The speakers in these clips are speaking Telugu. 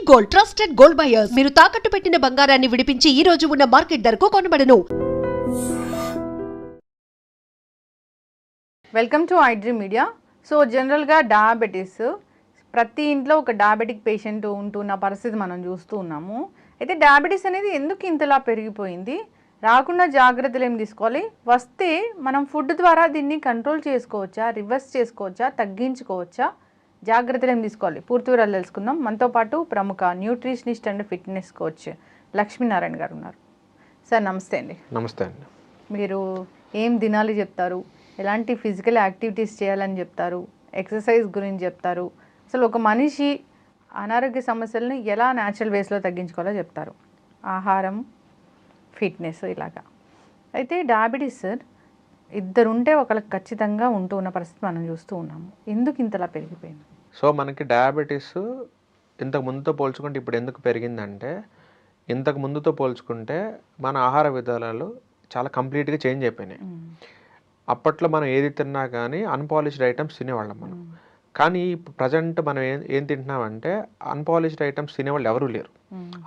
Gold, trusted gold buyers. మీరు తాకట్టు పెట్టిన బంగారాన్ని విడిపించి ఈ రోజు ఉన్న మార్కెట్ ధరకు కొనబడను. Welcome to iDream media. So జనరల్గా డయాబెటీస్ ప్రతి ఇంట్లో ఒక డయాబెటిక్ పేషెంట్ ఉంటున్న పరిస్థితి మనం చూస్తూ ఉన్నాము. అయితే డయాబెటీస్ అనేది ఎందుకు ఇంతలా పెరిగిపోయింది, రాకుండా జాగ్రత్తలు ఏం తీసుకోవాలి, వస్తే మనం ఫుడ్ ద్వారా దీన్ని కంట్రోల్ చేసుకోవచ్చా, రివర్స్ చేసుకోవచ్చా, తగ్గించుకోవచ్చా, జాగ్రత్తలు ఏం తీసుకోవాలి, పూర్తి వివరాలు తెలుసుకుందాం. మనతో పాటు ప్రముఖ nutritionist and fitness coach Lakshminarayana గారు ఉన్నారు. సార్ నమస్తే అండి. నమస్తే అండి. మీరు ఏం దినాలు చెప్తారు, ఎలాంటి ఫిజికల్ యాక్టివిటీస్ చేయాలని చెప్తారు, ఎక్సర్సైజ్ గురించి చెప్తారు, అసలు ఒక మనిషి అనారోగ్య సమస్యలను ఎలా న్యాచురల్ వేస్లో తగ్గించుకోవాలో చెప్తారు, ఆహారం, ఫిట్నెస్ ఇలాగా. అయితే డయాబెటీస్ సార్ ఇద్దరు ఉంటే ఒకరికి ఖచ్చితంగా ఉంటూ ఉన్న పరిస్థితి మనం చూస్తూ ఉన్నాము. ఎందుకు ఇంతలా పెరిగిపోయింది? సో మనకి డయాబెటీస్ ఇంతకు ముందుతో పోల్చుకుంటే ఇప్పుడు ఎందుకు పెరిగిందంటే, ఇంతకు ముందుతో పోల్చుకుంటే మన ఆహార విధానాలు చాలా కంప్లీట్గా చేంజ్ అయిపోయినాయి. అప్పట్లో మనం ఏది తిన్నా కానీ అన్పాలిష్డ్ ఐటమ్స్ తినేవాళ్ళం మనం. కానీ ప్రజెంట్ మనం ఏం తింటున్నామంటే అన్పాలిష్డ్ ఐటమ్స్ తినేవాళ్ళు ఎవరూ లేరు.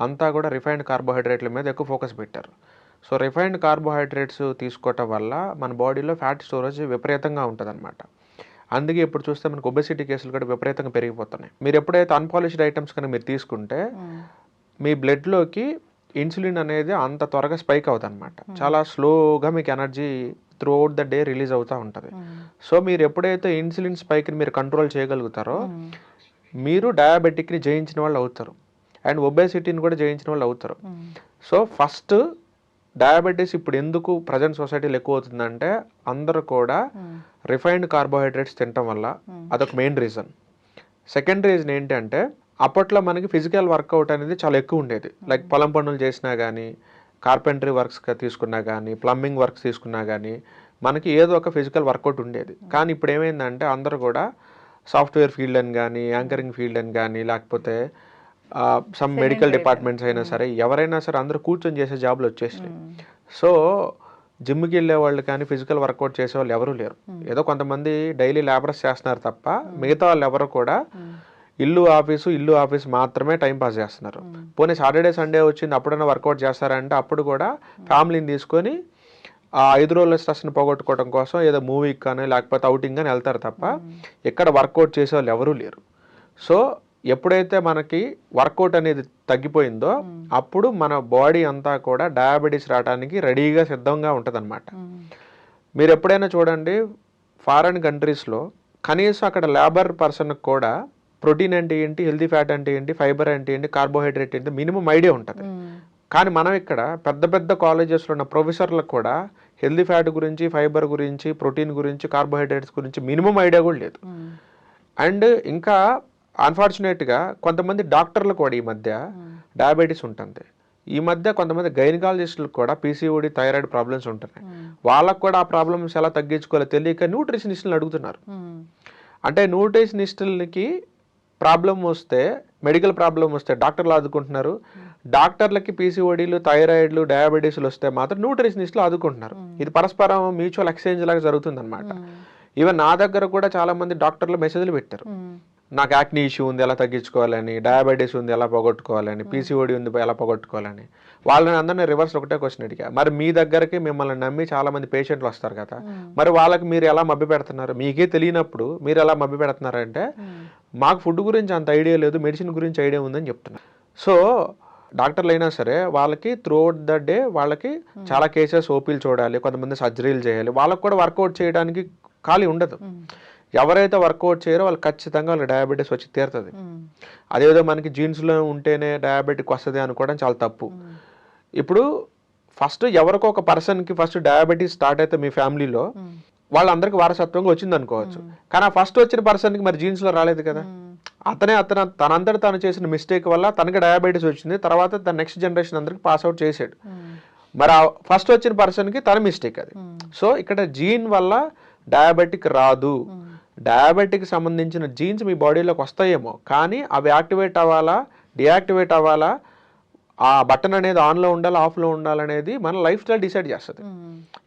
అంతా కూడా రిఫైన్డ్ కార్బోహైడ్రేట్ల మీద ఎక్కువ ఫోకస్ పెట్టారు. సో రిఫైన్డ్ కార్బోహైడ్రేట్స్ తీసుకోవటం వల్ల మన బాడీలో ఫ్యాట్ స్టోరేజ్ విపరీతంగా ఉంటుంది అనమాట. అందుకే ఇప్పుడు చూస్తే మనకు ఒబెసిటీ కేసులు కూడా విపరీతంగా పెరిగిపోతున్నాయి. మీరు ఎప్పుడైతే అన్పాలిష్డ్ ఐటమ్స్ కనుక మీరు తీసుకుంటే మీ బ్లడ్లోకి ఇన్సులిన్ అనేది అంత త్వరగా స్పైక్ అవుతుంది అనమాట. చాలా స్లోగా మీకు energy through out the day release అవుతూ ఉంటుంది. సో మీరు ఎప్పుడైతే ఇన్సులిన్ స్పైక్ని మీరు కంట్రోల్ చేయగలుగుతారో మీరు డయాబెటిక్ని జయించిన వాళ్ళు అవుతారు అండ్ ఒబేసిటీని కూడా జయించిన వాళ్ళు అవుతారు. సో ఫస్ట్ డయాబెటీస్ ఇప్పుడు ఎందుకు ప్రజెంట్ సొసైటీలో ఎక్కువ అవుతుందంటే అందరూ కూడా రిఫైన్డ్ కార్బోహైడ్రేట్స్ తినటం వల్ల, అదొక మెయిన్ రీజన్. సెకండ్ రీజన్ ఏంటంటే అప్పట్లో మనకి ఫిజికల్ వర్కౌట్ అనేది చాలా ఎక్కువ ఉండేది. లైక్ పొలం పనులు చేసినా కానీ, కార్పెంటరీ వర్క్స్ తీసుకున్నా కానీ, ప్లంబింగ్ వర్క్స్ తీసుకున్నా కానీ మనకి ఏదో ఒక ఫిజికల్ వర్కౌట్ ఉండేది. కానీ ఇప్పుడు ఏమైందంటే అందరూ కూడా సాఫ్ట్వేర్ ఫీల్డ్ అని కానీ, యాంకరింగ్ ఫీల్డ్ అని కానీ, లేకపోతే సమ్ మెడికల్ డిపార్ట్మెంట్స్ అయినా సరే, ఎవరైనా సరే అందరూ కూర్చొని చేసే జాబులు వచ్చేసినాయి. సో జిమ్కి వెళ్ళే వాళ్ళు కానీ, ఫిజికల్ వర్కౌట్ చేసే వాళ్ళు ఎవరూ లేరు. ఏదో కొంతమంది డైలీ లేబరస్ చేస్తున్నారు తప్ప మిగతా వాళ్ళు ఎవరు కూడా ఇల్లు ఆఫీస్ మాత్రమే టైం పాస్ చేస్తున్నారు. పోనీ సాటర్డే సండే వచ్చింది అప్పుడైనా వర్కౌట్ చేస్తారంటే అప్పుడు కూడా ఫ్యామిలీని తీసుకొని ఆ 5 రోజుల స్ట్రెస్ని పోగొట్టుకోవడం కోసం ఏదో మూవీకి కానీ లేకపోతే అవుటింగ్ కానీ వెళ్తారు తప్ప ఎక్కడ వర్కౌట్ చేసే వాళ్ళు ఎవరూ లేరు. సో ఎప్పుడైతే మనకి వర్కౌట్ అనేది తగ్గిపోయిందో అప్పుడు మన బాడీ అంతా కూడా డయాబెటీస్ రావడానికి రెడీగా సిద్ధంగా ఉంటుంది అనమాట. మీరు ఎప్పుడైనా చూడండి ఫారెన్ కంట్రీస్లో కనీసం అక్కడ లేబర్ పర్సన్కి కూడా ప్రోటీన్ అంటే ఏంటి, హెల్తీ ఫ్యాట్ అంటే ఏంటి, ఫైబర్ అంటే ఏంటి, కార్బోహైడ్రేట్ ఏంటి మినిమం ఐడియా ఉంటుంది. కానీ మనం ఇక్కడ పెద్ద పెద్ద కాలేజెస్లో ఉన్న ప్రొఫెసర్లకు కూడా హెల్తీ ఫ్యాట్ గురించి, ఫైబర్ గురించి, ప్రోటీన్ గురించి, కార్బోహైడ్రేట్స్ గురించి మినిమం ఐడియా కూడా లేదు. అండ్ ఇంకా అన్ఫార్చునేట్గా కొంతమంది డాక్టర్లు కూడా ఈ మధ్య డయాబెటీస్ ఉంటుంది. ఈ మధ్య కొంతమంది గైనకాలజిస్టులకు కూడా పీసీఓడి, థైరాయిడ్ ప్రాబ్లమ్స్ ఉంటున్నాయి. వాళ్ళకు కూడా ఆ ప్రాబ్లమ్స్ ఎలా తగ్గించుకోవాలో తెలియక న్యూట్రిషనిస్టులను అడుగుతున్నారు. అంటే న్యూట్రిషనిస్టులకి ప్రాబ్లం వస్తే, మెడికల్ ప్రాబ్లం వస్తే డాక్టర్లు ఆదుకుంటున్నారు. డాక్టర్లకి పీసీఓడీలు, థైరాయిడ్లు, డయాబెటీస్లు వస్తే మాత్రం న్యూట్రిషనిస్టులు ఆదుకుంటున్నారు. ఇది పరస్పరం మ్యూచువల్ ఎక్స్చేంజ్ లాగా జరుగుతుంది అనమాట. ఈవెన్ నా దగ్గర కూడా చాలా మంది డాక్టర్లు మెసేజ్లు పెట్టారు, నాకు యాక్నీ ఇష్యూ ఉంది ఎలా తగ్గించుకోవాలని, డయాబెటీస్ ఉంది ఎలా పోగొట్టుకోవాలని, పీసీఓడి ఉంది ఎలా పోగొట్టుకోవాలని. వాళ్ళని అందరినీ రివర్స్ ఒకటే క్వశ్చన్ అడిగా, మరి మీ దగ్గరికి మిమ్మల్ని నమ్మి చాలా మంది పేషెంట్లు వస్తారు కదా, మరి వాళ్ళకి మీరు ఎలా మభ్య పెడుతున్నారు, మీకే తెలియనప్పుడు మీరు ఎలా మభ్య పెడుతున్నారంటే మాకు ఫుడ్ గురించి అంత ఐడియా లేదు, మెడిసిన్ గురించి ఐడియా ఉందని చెప్తున్నారు. సో డాక్టర్లు అయినా సరే వాళ్ళకి త్రూఅవుట్ ద డే వాళ్ళకి చాలా కేసెస్ ఓపీలు చూడాలి, కొంతమంది సర్జరీలు చేయాలి, వాళ్ళకి కూడా వర్కౌట్ చేయడానికి ఖాళీ ఉండదు. ఎవరైతే వర్కౌట్ చేయరో వాళ్ళు ఖచ్చితంగా వాళ్ళకి డయాబెటీస్ వచ్చి తీరుతుంది. అదేవిధంగా మనకి జీన్స్లో ఉంటేనే డయాబెటిక్ వస్తుంది అనుకోవడం చాలా తప్పు. ఇప్పుడు ఫస్ట్ ఎవరికో ఒక పర్సన్కి ఫస్ట్ డయాబెటీస్ స్టార్ట్ అయితే మీ ఫ్యామిలీలో వాళ్ళందరికీ వారసత్వంగా వచ్చింది అనుకోవచ్చు. కానీ ఆ ఫస్ట్ వచ్చిన పర్సన్కి మరి జీన్స్లో రాలేదు కదా, తనంతట తను చేసిన మిస్టేక్ వల్ల తనకి డయాబెటీస్ వచ్చింది. తర్వాత తన నెక్స్ట్ జనరేషన్ అందరికి పాస్ అవుట్ చేసాడు. మరి ఆ ఫస్ట్ వచ్చిన పర్సన్కి తన మిస్టేక్ అది. సో ఇక్కడ జీన్ వల్ల డయాబెటిక్ రాదు. డయాబెటిక్ సంబంధించిన జీన్స్ మీ బాడీలోకి వస్తాయేమో, కానీ అవి యాక్టివేట్ అవ్వాలా, డియాక్టివేట్ అవ్వాలా, ఆ బటన్ అనేది ఆన్లో ఉండాలి, ఆఫ్లో ఉండాలనేది మన లైఫ్ స్టైల్ డిసైడ్ చేస్తుంది.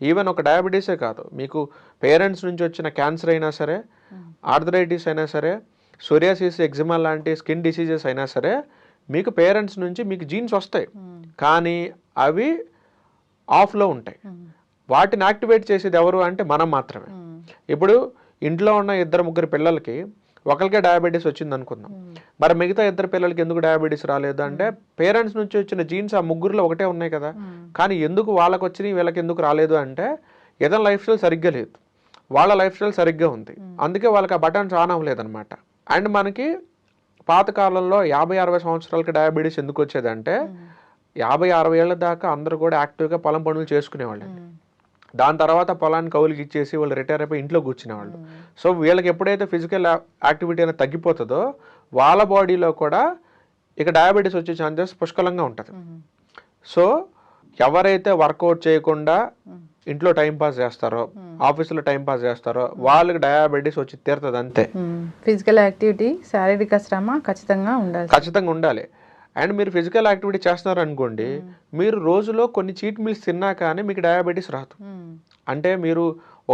ఈవెన్ ఒక డయాబెటీసే కాదు, మీకు పేరెంట్స్ నుంచి వచ్చిన క్యాన్సర్ అయినా సరే, ఆర్థరైటిస్ అయినా సరే, సోరియాసిస్, ఎగ్జిమా లాంటి స్కిన్ డిసీజెస్ అయినా సరే మీకు పేరెంట్స్ నుంచి మీకు జీన్స్ వస్తాయి, కానీ అవి ఆఫ్లో ఉంటాయి. వాటిని యాక్టివేట్ చేసేది ఎవరు అంటే మనం మాత్రమే. ఇప్పుడు ఇంట్లో ఉన్న 2-3 పిల్లలకి ఒకరికే డయాబెటీస్ వచ్చింది అనుకుందాం, మరి మిగతా 2 పిల్లలకి ఎందుకు డయాబెటీస్ రాలేదు అంటే పేరెంట్స్ నుంచి వచ్చిన జీన్స్ ఆ ముగ్గురులో ఒకటే ఉన్నాయి కదా, కానీ ఎందుకు వాళ్ళకి వచ్చినాయి వీళ్ళకి ఎందుకు రాలేదు అంటే ఏదైనా లైఫ్ స్టైల్ సరిగ్గా లేదు, వాళ్ళ లైఫ్ స్టైల్ సరిగ్గా ఉంది, అందుకే వాళ్ళకి ఆ బటన్స్ ఆన్ అవ్వలేదన్నమాట. అండ్ మనకి పాతకాలంలో 50-60 సంవత్సరాలకి డయాబెటీస్ ఎందుకు వచ్చేదంటే 50-60 ఏళ్ళ దాకా అందరూ కూడా యాక్టివ్గా పొలం పనులు చేసుకునేవాళ్ళండి. దాని తర్వాత పొలాన్ని కౌలుకి ఇచ్చేసి వాళ్ళు రిటైర్ అయిపోయి ఇంట్లో కూర్చునేవాళ్ళు. సో వీళ్ళకి ఎప్పుడైతే ఫిజికల్ యాక్టివిటీ అనేది తగ్గిపోతుందో వాళ్ళ బాడీలో కూడా ఇక డయాబెటీస్ వచ్చే ఛాన్సెస్ పుష్కలంగా ఉంటుంది. సో ఎవరైతే వర్కౌట్ చేయకుండా ఇంట్లో టైం పాస్ చేస్తారో, ఆఫీసులో టైం పాస్ చేస్తారో వాళ్ళకి డయాబెటీస్ వచ్చి తీరుతుంది అంతే. ఫిజికల్ యాక్టివిటీ, శారీరక శ్రమ ఖచ్చితంగా ఉండాలి. అండ్ మీరు ఫిజికల్ యాక్టివిటీ చేస్తున్నారు అనుకోండి, మీరు రోజులో కొన్ని చీట్ మీల్స్ తిన్నా కానీ మీకు డయాబెటీస్ రాదు. అంటే మీరు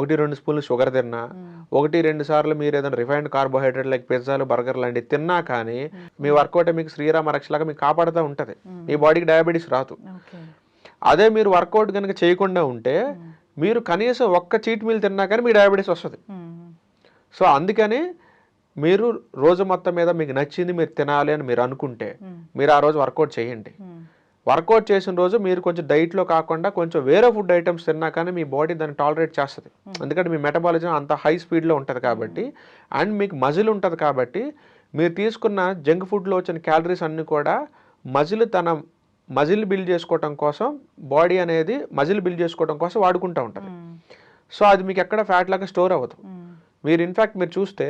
1-2 స్పూన్లు షుగర్ తిన్నా, 1-2 సార్లు మీరు ఏదైనా రిఫైన్డ్ కార్బోహైడ్రేట్ లైక్ పిజ్జాలు, బర్గర్ లాంటివి తిన్నా కానీ మీ వర్కౌట్ మీకు శ్రీరామ రక్షలాగా మీకు కాపాడుతూ ఉంటుంది, మీ బాడీకి డయాబెటీస్ రాదు. అదే మీరు వర్కౌట్ కనుక చేయకుండా ఉంటే మీరు కనీసం ఒక్క చీట్ మీల్ తిన్నా కానీ మీ డయాబెటీస్ వస్తుంది. సో అందుకని మీరు రోజు మొత్తం మీద మీకు నచ్చింది మీరు తినాలి అని మీరు అనుకుంటే మీరు ఆ రోజు వర్కౌట్ చేయండి. వర్కౌట్ చేసిన రోజు మీరు కొంచెం డైట్లో కాకుండా కొంచెం వేరే ఫుడ్ ఐటమ్స్ తిన్నా కానీ మీ బాడీ దాన్ని టాలరేట్ చేస్తుంది, ఎందుకంటే మీ మెటబాలిజం అంత హై స్పీడ్లో ఉంటుంది కాబట్టి. అండ్ మీకు మజిల్ ఉంటుంది కాబట్టి మీరు తీసుకున్న జంక్ ఫుడ్లో వచ్చిన క్యాలరీస్ అన్నీ కూడా మజిల్ బిల్డ్ చేసుకోవటం కోసం, బాడీ అనేది మజిల్ బిల్డ్ చేసుకోవడం కోసం వాడుకుంటూ ఉంటుంది. సో అది మీకు ఎక్కడ ఫ్యాట్ లాగా స్టోర్ అవ్వదు. మీరు ఇన్ఫ్యాక్ట్ మీరు చూస్తే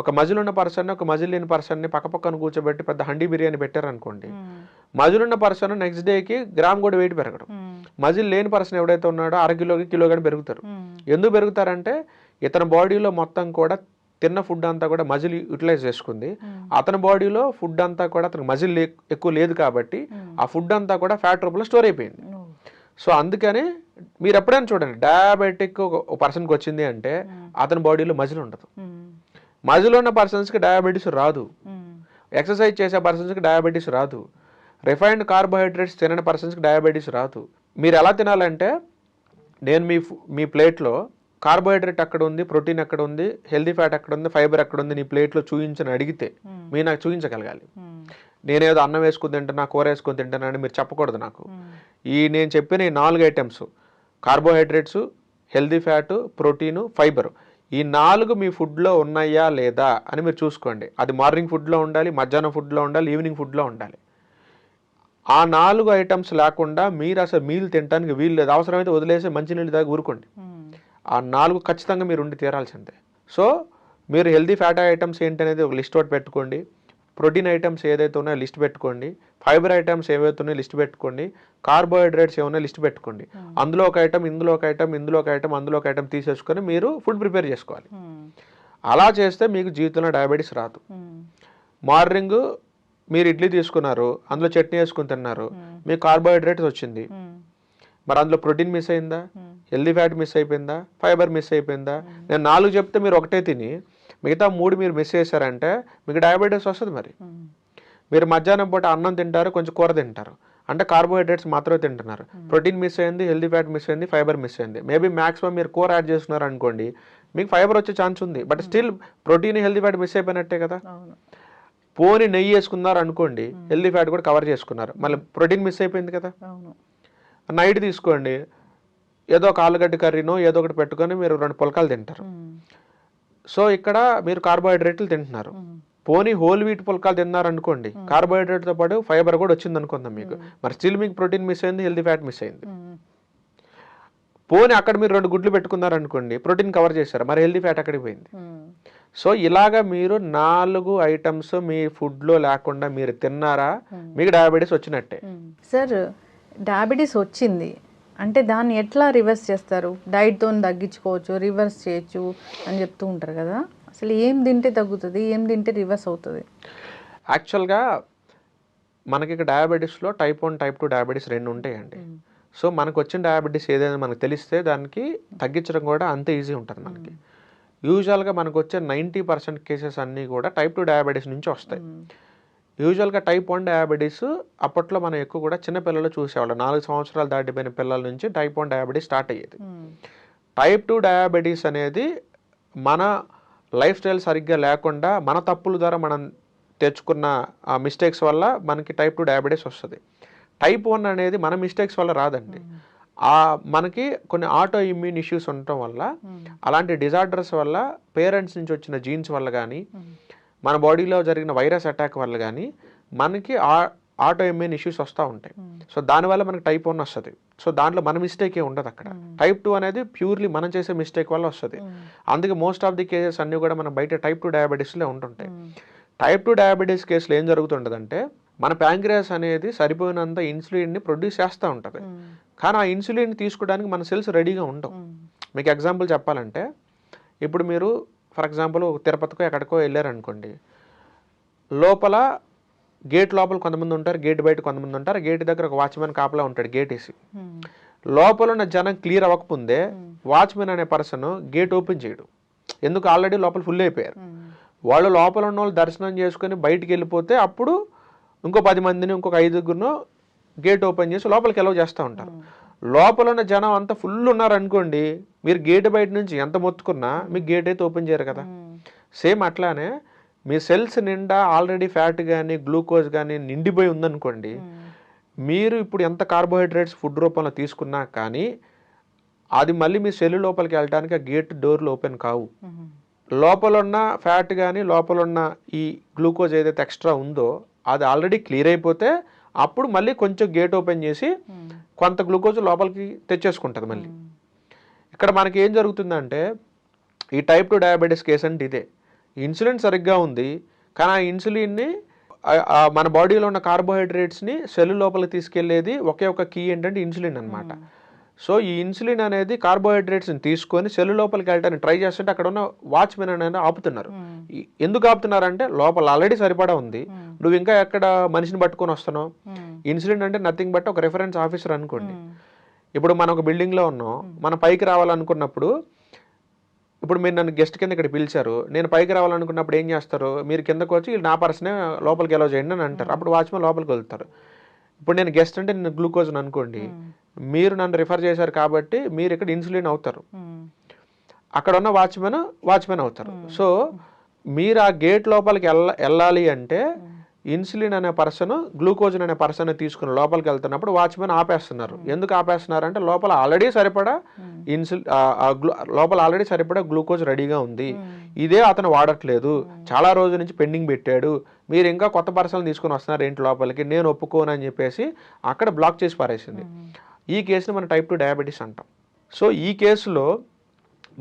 ఒక మజిల్ ఉన్న పర్సన్ ఒక మజిల్ లేని పర్సన్ని పక్కపక్కన కూర్చోబెట్టి పెద్ద హండీ బిర్యానీ పెట్టారనుకోండి, మజిల్ ఉన్న పర్సన్ నెక్స్ట్ డేకి గ్రామ్ కూడా వెయిట్ పెరగడం, మజిల్ లేని పర్సన్ ఎవడైతే ఉన్నాడో 1/2 కిలో కానీ పెరుగుతారు. ఎందుకు పెరుగుతారంటే ఇతని బాడీలో మొత్తం కూడా తిన్న ఫుడ్ అంతా కూడా మజిల్ యూటిలైజ్ చేసుకుంది, అతని బాడీలో ఫుడ్ అంతా కూడా అతనికి మజిల్ ఎక్కువ లేదు కాబట్టి ఆ ఫుడ్ అంతా కూడా ఫ్యాట్ రూపంలో స్టోర్ అయిపోయింది. సో అందుకని మీరు ఎప్పుడైనా చూడండి, డయాబెటిక్ ఒక పర్సన్కి వచ్చింది అంటే అతని బాడీలో మజిల్ ఉండదు. మజిల్ ఉన్న పర్సన్స్కి డయాబెటీస్ రాదు, ఎక్సర్సైజ్ చేసే పర్సన్స్కి డయాబెటీస్ రాదు, రిఫైన్డ్ కార్బోహైడ్రేట్స్ తినని పర్సన్స్కి డయాబెటీస్ రాదు. మీరు ఎలా తినాలంటే నేను మీ ప్లేట్లో కార్బోహైడ్రేట్ అక్కడ ఉంది, ప్రోటీన్ అక్కడ ఉంది, హెల్దీ ఫ్యాట్ అక్కడ ఉంది, ఫైబర్ అక్కడ ఉంది, నీ ప్లేట్లో చూపించని అడిగితే మీరు నాకు చూపించగలగాలి. నేనేదో అన్నం వేసుకుని తింటున్నా, కూర వేసుకొని తింటున్నా అని మీరు చెప్పకూడదు నాకు. నేను చెప్పిన ఈ 4 items carbohydrates, healthy fat, protein, fibre, ఈ 4 మీ ఫుడ్లో ఉన్నాయా లేదా అని మీరు చూసుకోండి. అది మార్నింగ్ ఫుడ్లో ఉండాలి, మధ్యాహ్నం ఫుడ్లో ఉండాలి, ఈవినింగ్ ఫుడ్లో ఉండాలి. ఆ 4 ఐటమ్స్ లేకుండా మీరు అసలు మీల్ తినడానికి వీలు లేదు. అవసరమైతే వదిలేసి మంచినీళ్ళు దాకా ఊరుకోండి. ఆ 4 ఖచ్చితంగా మీరు ఉండి తీరాల్సిందే. సో మీరు హెల్దీ ఫ్యాట్ ఐటమ్స్ ఏంటనేది ఒక లిస్ట్ ఒకటి పెట్టుకోండి, ప్రోటీన్ ఐటమ్స్ ఏదైతే ఉన్నాయో లిస్ట్ పెట్టుకోండి, ఫైబర్ ఐటమ్స్ ఏవైతే ఉన్నాయో లిస్ట్ పెట్టుకోండి, కార్బోహైడ్రేట్స్ ఏమైనా లిస్ట్ పెట్టుకోండి. అందులో ఒక ఐటమ్, ఇందులో ఒక ఐటమ్, ఇందులో ఒక ఐటమ్, అందులో ఒక ఐటమ్ తీసేసుకొని మీరు ఫుడ్ ప్రిపేర్ చేసుకోవాలి. అలా చేస్తే మీకు జీవితంలో డయాబెటీస్ రాదు. మార్నింగ్ మీరు ఇడ్లీ తీసుకున్నారు, అందులో చట్నీ వేసుకుని తిన్నారు, మీకు కార్బోహైడ్రేట్స్ వచ్చింది, మరి అందులో ప్రోటీన్ మిస్ అయిందా, హెల్దీ ఫ్యాట్ మిస్ అయిపోయిందా, ఫైబర్ మిస్ అయిపోయిందా? నేను 4 చెప్తే మీరు ఒకటే తిని మిగతా 3 మీరు మిస్ చేశారంటే మీకు డయాబెటీస్ వస్తుంది. మరి మీరు మధ్యాహ్నం పూట అన్నం తింటారు, కొంచెం కూర తింటారు అంటే కార్బోహైడ్రేట్స్ మాత్రమే తింటున్నారు, ప్రోటీన్ మిస్ అయింది, హెల్దీ ఫ్యాట్ మిస్ అయింది, ఫైబర్ మిస్ అయింది. మేబీ మ్యాక్సిమం మీరు కూర యాడ్ చేస్తున్నారు అనుకోండి, మీకు ఫైబర్ వచ్చే ఛాన్స్ ఉంది, but still protein, healthy fat miss అయిపోయినట్టే కదా. పోని నెయ్యి వేసుకున్నారు అనుకోండి, హెల్దీ ఫ్యాట్ కూడా కవర్ చేసుకున్నారు, మళ్ళీ ప్రోటీన్ మిస్ అయిపోయింది కదా. నైట్ తీసుకోండి, ఏదో ఒక ఆలుగడ్డ కర్రీనో ఏదో ఒకటి పెట్టుకొని మీరు 2 పుల్కాలు తింటారు. సో ఇక్కడ మీరు కార్బోహైడ్రేట్లు తింటున్నారు. పోనీ హోల్ వీట్ పుల్కాలు తిన్నారు అనుకోండి, కార్బోహైడ్రేట్తో పాటు ఫైబర్ కూడా వచ్చింది అనుకుందాం మీకు, మరి స్టిల్ మీకు ప్రోటీన్ మిస్ అయింది, హెల్దీ ఫ్యాట్ మిస్ అయింది. పోనీ అక్కడ మీరు 2 గుడ్లు పెట్టుకున్నారు అనుకోండి, ప్రోటీన్ కవర్ చేశారు, మరి హెల్దీ ఫ్యాట్ అక్కడికి పోయింది. సో ఇలాగా మీరు 4 ఐటమ్స్ మీ ఫుడ్లో లేకుండా మీరు తిన్నారా, మీకు డయాబెటీస్ వచ్చినట్టే. సార్, డయాబెటీస్ వచ్చింది అంటే దాన్ని ఎట్లా రివర్స్ చేస్తారు? డైట్తో తగ్గించుకోవచ్చు, రివర్స్ చేయొచ్చు అని చెప్తూ ఉంటారు కదా. అసలు ఏం తింటే తగ్గుతుంది, ఏం తింటే రివర్స్ అవుతుంది? యాక్చువల్గా మనకి ఇక్కడ డయాబెటీస్లో టైప్ 1, టైప్ 2 డయాబెటీస్ 2 ఉంటాయండి. సో మనకు వచ్చిన డయాబెటీస్ ఏదైనా మనకు తెలిస్తే దానికి తగ్గించడం కూడా అంతే ఈజీ ఉంటుంది మనకి. యూజువల్గా మనకు వచ్చే 90% కేసెస్ అన్నీ కూడా టైప్ 2 డయాబెటీస్ నుంచి వస్తాయి. యూజువల్గా టైప్ 1 డయాబెటీస్ అప్పట్లో మనం ఎక్కువ కూడా చిన్నపిల్లలు చూసేవాళ్ళం. 4 సంవత్సరాలు దాటిపోయిన పిల్లల నుంచి టైప్ 1 డయాబెటీస్ స్టార్ట్ అయ్యేది. టైప్ 2 డయాబెటీస్ అనేది మన లైఫ్ స్టైల్ సరిగ్గా లేకుండా మన తప్పుల ద్వారా మనం తెచ్చుకున్న మిస్టేక్స్ వల్ల మనకి టైప్ 2 డయాబెటీస్ వస్తుంది. టైప్ 1 అనేది మన మిస్టేక్స్ వల్ల రాదండి. మనకి కొన్ని ఆటో ఇమ్యూన్ ఇష్యూస్ ఉండటం వల్ల, అలాంటి డిజార్డర్స్ వల్ల, పేరెంట్స్ నుంచి వచ్చిన జీన్స్ వల్ల కానీ, మన బాడీలో జరిగిన వైరస్ అటాక్ వల్ల కానీ మనకి ఆటో ఇమ్యూన్ ఇష్యూస్ వస్తూ ఉంటాయి. సో దానివల్ల మనకి టైప్ 1 వస్తుంది. సో దాంట్లో మన మిస్టేక్ ఏ ఉండదు అక్కడ. టైప్ 2 అనేది ప్యూర్లీ మనం చేసే మిస్టేక్ వల్ల వస్తుంది. అందుకే మోస్ట్ ఆఫ్ ది కేసెస్ అన్నీ కూడా మన బయట టైప్ 2 డయాబెటీస్లో ఉంటుంటాయి. టైప్ 2 డయాబెటీస్ కేసులో ఏం జరుగుతుంటుందంటే, మన ప్యాంక్రియాస్ అనేది సరిపోయినంత ఇన్సులిన్ని ప్రొడ్యూస్ చేస్తూ ఉంటుంది. కానీ ఆ ఇన్సులిన్ తీసుకోవడానికి మన సెల్స్ రెడీగా ఉండవు. మీకు ఎగ్జాంపుల్ చెప్పాలంటే, ఇప్పుడు మీరు ఫర్ ఎగ్జాంపుల్ తిరుపతికో ఎక్కడికో వెళ్ళారనుకోండి, లోపల గేట్ లోపల కొంతమంది ఉంటారు, గేట్ బయట కొంతమంది ఉంటారు. గేట్ దగ్గర ఒక వాచ్మెన్ కాపలా ఉంటాడు గేట్ వేసి. లోపల ఉన్న జనం క్లియర్ అవ్వకముందే వాచ్మెన్ అనే పర్సన్ గేట్ ఓపెన్ చేయడు. ఎందుకు? ఆల్రెడీ లోపల ఫుల్ అయిపోయారు. వాళ్ళు లోపల ఉన్న వాళ్ళు దర్శనం చేసుకుని బయటికి వెళ్ళిపోతే అప్పుడు ఇంకో 10 మందిని, ఇంకొక 5గురినో గేట్ ఓపెన్ చేసి లోపలికి ఎలవ్ చేస్తూ ఉంటారు. లోపల ఉన్న జనం అంతా ఫుల్ ఉన్నారనుకోండి, మీరు గేట్ బయట నుంచి ఎంత మొత్తుకున్నా మీకు గేట్ అయితే ఓపెన్ చేయరు కదా. సేమ్ అట్లానే మీ సెల్స్ నిండా ఆల్రెడీ ఫ్యాట్ కానీ గ్లూకోజ్ కానీ నిండిపోయి ఉందనుకోండి, మీరు ఇప్పుడు ఎంత కార్బోహైడ్రేట్స్ ఫుడ్ రూపంలో తీసుకున్నా కానీ అది మళ్ళీ మీ సెల్ లోపలికి వెళ్ళడానికి ఆ గేట్ డోర్లు ఓపెన్ కావు. లోపల ఉన్న ఫ్యాట్ కానీ లోపల ఉన్న ఈ గ్లూకోజ్ ఏదైతే ఎక్స్ట్రా ఉందో అది ఆల్రెడీ క్లియర్ అయిపోతే అప్పుడు మళ్ళీ కొంచెం గేట్ ఓపెన్ చేసి కొంత గ్లూకోజ్ లోపలికి తెచ్చేసుకుంటుంది మళ్ళీ. ఇక్కడ మనకి ఏం జరుగుతుందంటే, ఈ టైప్ 2 డయాబెటీస్ కేసు అంటే ఇదే. ఇన్సులిన్ సరిగ్గా ఉంది, కానీ ఆ ఇన్సులిన్ని మన బాడీలో ఉన్న కార్బోహైడ్రేట్స్ని సెల్ లోపలికి తీసుకెళ్లేది ఒకే ఒక కీ ఏంటంటే ఇన్సులిన్ అనమాట. సో ఈ ఇన్సులిన్ అనేది కార్బోహైడ్రేట్స్ని తీసుకొని సెల్ లోపలికి వెళ్ళడానికి ట్రై చేస్తుంటే అక్కడ ఉన్న వాచ్మెన్ అనేది ఆపుతున్నారు. ఎందుకు ఆపుతున్నారంటే, లోపల ఆల్రెడీ సరిపడా ఉంది, నువ్వు ఇంకా ఎక్కడ మనిషిని పట్టుకొని వస్తున్నావు. ఇన్సులిన్ అంటే నథింగ్ బట్ ఒక రెఫరెన్స్ ఆఫీసర్ అనుకోండి. ఇప్పుడు మనం ఒక బిల్డింగ్లో ఉన్నాం, మనం పైకి రావాలనుకున్నప్పుడు, ఇప్పుడు మీరు నన్ను గెస్ట్ కింద ఇక్కడ పిలిచారు, నేను పైకి రావాలనుకున్నప్పుడు ఏం చేస్తారు? మీరు కిందకు వచ్చి నా పర్సనే లోపలికి ఎలా చేయండి అని అంటారు. అప్పుడు వాచ్మెన్ లోపలికి వెళ్తారు. ఇప్పుడు నేను గెస్ట్ అంటే నేను గ్లూకోజ్ అనుకోండి, మీరు నన్ను రిఫర్ చేశారు కాబట్టి మీరు ఇక్కడ ఇన్సులిన్ అవుతారు, అక్కడ ఉన్న వాచ్మెన్ అవుతారు. సో మీరు ఆ గేట్ లోపలికి వెళ్ళాలి అంటే ఇన్సులిన్ అనే పర్సన్ గ్లూకోజ్ అనే పర్సన్ తీసుకుని లోపలికి వెళ్తున్నప్పుడు వాచ్మెన్ ఆపేస్తున్నారు. ఎందుకు ఆపేస్తున్నారు అంటే, లోపల ఆల్రెడీ సరిపడా లోపల ఆల్రెడీ సరిపడా గ్లూకోజ్ రెడీగా ఉంది, ఇదే అతను వాడట్లేదు, చాలా రోజుల నుంచి పెండింగ్ పెట్టాడు, మీరు ఇంకా కొత్త పర్సన్ తీసుకుని వస్తున్నారు ఏంటి లోపలికి, నేను ఒప్పుకోను అని చెప్పేసి అక్కడ బ్లాక్ చేసి పారేసింది. ఈ కేసుని మనం టైప్ 2 డయాబెటీస్ అంటాం. సో ఈ కేసులో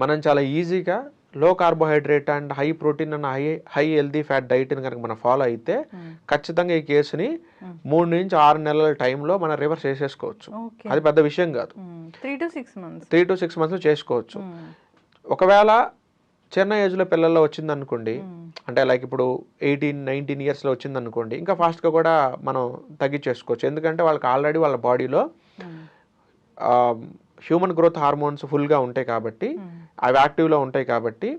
మనం చాలా ఈజీగా low carbohydrate and high protein and high healthy fat డైట్ని కనుక మనం ఫాలో అయితే ఖచ్చితంగా ఈ కేసుని 3 నుంచి 6 నెలల టైంలో మనం రివర్స్ చేసేసుకోవచ్చు. అది పెద్ద విషయం కాదు. 3 to 6 months చేసుకోవచ్చు. ఒకవేళ చిన్న ఏజ్లో పిల్లల్లో వచ్చింది అనుకోండి, అంటే లైక్ ఇప్పుడు 18-19 yearsలో వచ్చింది అనుకోండి, ఇంకా ఫాస్ట్గా కూడా మనం తగ్గించేసుకోవచ్చు. ఎందుకంటే వాళ్ళకి ఆల్రెడీ వాళ్ళ బాడీలో హ్యూమన్ గ్రోత్ హార్మోన్స్ ఫుల్గా ఉంటాయి కాబట్టి, అవి యాక్టివ్లో ఉంటాయి కాబట్టి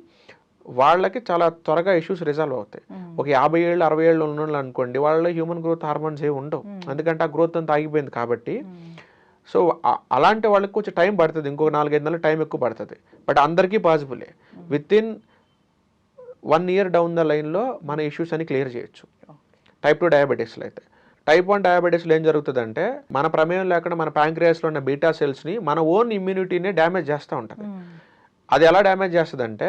వాళ్ళకి చాలా త్వరగా ఇష్యూస్ రిజాల్వ్ అవుతాయి. ఒక 50 ఏళ్ళు 60 ఏళ్ళు ఉన్న అనుకోండి, వాళ్ళలో హ్యూమన్ గ్రోత్ హార్మోన్స్ ఏమి ఉండవు, ఎందుకంటే ఆ గ్రోత్ అంతా ఆగిపోయింది కాబట్టి. సో అలాంటి వాళ్ళకి కొంచెం టైం పడుతుంది, ఇంకొక 4-5 నెలలు టైం ఎక్కువ పడుతుంది. బట్ అందరికీ పాసిబులే. Within 1 year down the లైన్లో మన ఇష్యూస్ అని క్లియర్ చేయొచ్చు టైప్ 2 డయాబెటీస్లో అయితే. టైప్ 1 డయాబెటీస్లో ఏం జరుగుతుందంటే, మన ప్రమేయం లేకుండా మన ప్యాంక్రియాస్లో ఉన్న బీటా సెల్స్ని మన ఓన్ ఇమ్యూనిటీని డ్యామేజ్ చేస్తూ ఉంటుంది. అది ఎలా డ్యామేజ్ చేస్తుందంటే,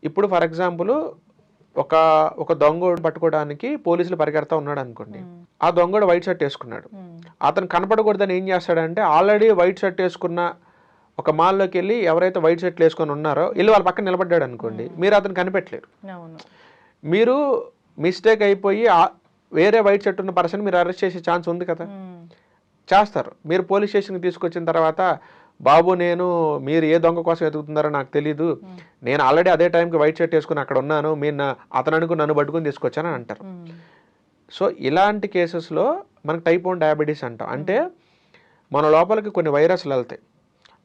ఇప్పుడు ఫర్ ఎగ్జాంపుల్ ఒక దొంగోడు పట్టుకోవడానికి పోలీసులు పరిగెడతా ఉన్నాడు అనుకోండి, ఆ దొంగోడు వైట్ షర్ట్ వేసుకున్నాడు, అతను కనపడకూడదని ఏం చేస్తాడంటే, ఆల్రెడీ వైట్ షర్ట్ వేసుకున్న ఒక మాల్లోకి వెళ్ళి ఎవరైతే వైట్ షర్ట్లు వేసుకొని ఉన్నారో వెళ్ళి వాళ్ళ పక్కన నిలబడ్డాడు అనుకోండి, మీరు అతను కనిపెట్టలేరు. మీరు మిస్టేక్ అయిపోయి వేరే వైట్ షర్ట్ ఉన్న పర్సన్ మీరు అరెస్ట్ చేసే ఛాన్స్ ఉంది కదా, చేస్తారు. మీరు పోలీస్ స్టేషన్కి తీసుకొచ్చిన తర్వాత, బాబు మీరు ఏ దొంగ కోసం వెతుకుతున్నారో నాకు తెలీదు, నేను ఆల్రెడీ అదే టైంకి వైట్ షర్ట్ వేసుకుని అక్కడ ఉన్నాను, మీరు అతను అనుకుని నన్ను పట్టుకుని తీసుకొచ్చానని అంటారు. సో ఇలాంటి కేసెస్లో మనకు టైప్ 1 డయాబెటీస్ అంటాం. అంటే మన లోపలికి కొన్ని వైరస్లు వెళ్తాయి,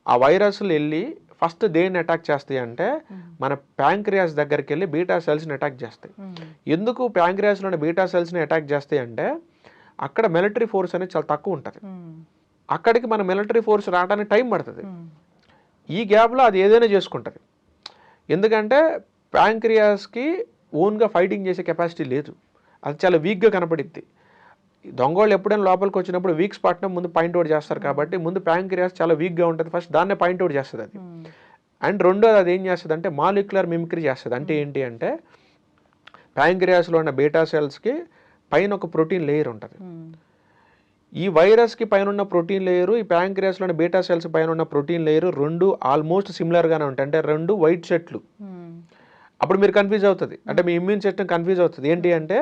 ఆ వైరస్లు వెళ్ళి ఫస్ట్ దేన్ని అటాక్ చేస్తాయి అంటే మన ప్యాంక్రియాస్ దగ్గరికి వెళ్ళి బీటా సెల్స్ని అటాక్ చేస్తాయి. ఎందుకు ప్యాంక్రియాస్లోని బీటా సెల్స్ని అటాక్ చేస్తాయి అంటే అక్కడ మిలిటరీ ఫోర్స్ అనేది చాలా తక్కువ ఉంటుంది. అక్కడికి మన మిలిటరీ ఫోర్స్ రావడానికి టైం పడుతుంది. ఈ గ్యాప్లో అది ఏదైనా చేసుకుంటుంది. ఎందుకంటే ప్యాంక్రియాస్కి ఓన్గా ఫైటింగ్ చేసే కెపాసిటీ లేదు, అది చాలా వీక్గా కనపడిద్ది. దొంగోళ్ళు ఎప్పుడైనా లోపలికి వచ్చినప్పుడు వీక్ స్పాట్ని ముందు పాయింట్అవుట్ చేస్తారు కాబట్టి ముందు ప్యాంక్రియాస్ చాలా వీక్గా ఉంటుంది, ఫస్ట్ దాన్నే పాయింట్అవుట్ చేస్తుంది అది. అండ్ రెండోది అది ఏం చేస్తుంది అంటే మాలిక్యులర్ మిమిక్రీ చేస్తుంది. అంటే ఏంటి అంటే ప్యాంక్రియాస్లో ఉన్న బీటా సెల్స్కి పైన ఒక ప్రోటీన్ లేయర్ ఉంటుంది. ఈ వైరస్కి పైన ఉన్న ప్రోటీన్ లేయరు, ఈ ప్యాంక్రియాస్లోని బీటా సెల్స్ పైన ఉన్న ప్రోటీన్ లేయరు రెండు ఆల్మోస్ట్ సిమిలర్గానే ఉంటాయి. అంటే రెండు వైట్ సెట్లు. అప్పుడు మీరు కన్ఫ్యూజ్ అవుతుంది, అంటే మీ ఇమ్యూన్ సిస్టమ్ కన్ఫ్యూజ్ అవుతుంది. ఏంటి అంటే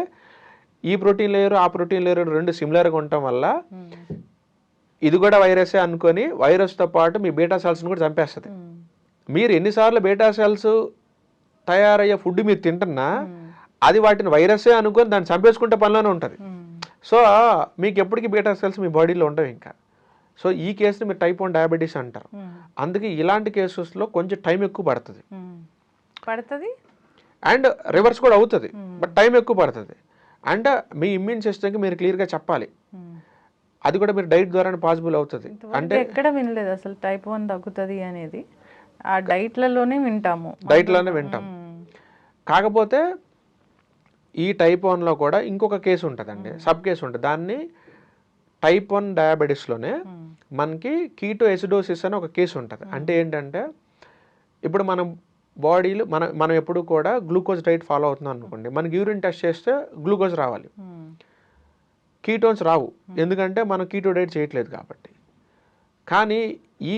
ఈ ప్రోటీన్ లేయరు ఆ ప్రోటీన్ లేయరు రెండు సిమిలర్గా ఉండటం వల్ల ఇది కూడా వైరసే అనుకొని వైరస్తో పాటు మీ బీటా సెల్స్ని కూడా చంపేస్తుంది. మీరు ఎన్నిసార్లు బీటా సెల్స్ తయారయ్యే ఫుడ్ మీరు తింటున్నా అది వాటిని వైరసే అనుకొని దాన్ని చంపేసుకుంటే పనిలోనే ఉంటుంది. సో మీకు ఎప్పటికీ బీటా సెల్స్ మీ బాడీలో ఉండవు ఇంకా. సో ఈ కేసుని మీరు టైప్ 1 డయాబెటీస్ అంటారు. అందుకే ఇలాంటి కేసెస్లో కొంచెం టైం ఎక్కువ పడుతుంది అండ్ రివర్స్ కూడా అవుతుంది, బట్ టైం ఎక్కువ పడుతుంది. అండ్ మీ ఇమ్యూన్ సిస్టమ్కి మీరు క్లియర్గా చెప్పాలి, అది కూడా మీరు డైట్ ద్వారానే పాసిబుల్ అవుతుంది. అంటే ఎక్కడ వినలేదు అసలు టైప్ 1 తగ్గుతుంది అనేది, ఆ డైట్లలోనే వింటాము. కాకపోతే ఈ టైప్ 1లో కూడా ఇంకొక కేసు ఉంటుందండి, సబ్ కేసు ఉంటుంది. దాన్ని టైప్ 1 డయాబెటీస్లోనే మనకి కీటో ఎసిడోసిస్ అని ఒక కేసు ఉంటుంది. అంటే ఏంటంటే ఇప్పుడు మనం బాడీలో మనం ఎప్పుడు కూడా గ్లూకోజ్ డైట్ ఫాలో అవుతున్నాం అనుకోండి, మనకి యూరిన్ టెస్ట్ చేస్తే గ్లూకోజ్ రావాలి, కీటోన్స్ రావు, ఎందుకంటే మనం కీటో డైట్ చేయట్లేదు కాబట్టి. కానీ ఈ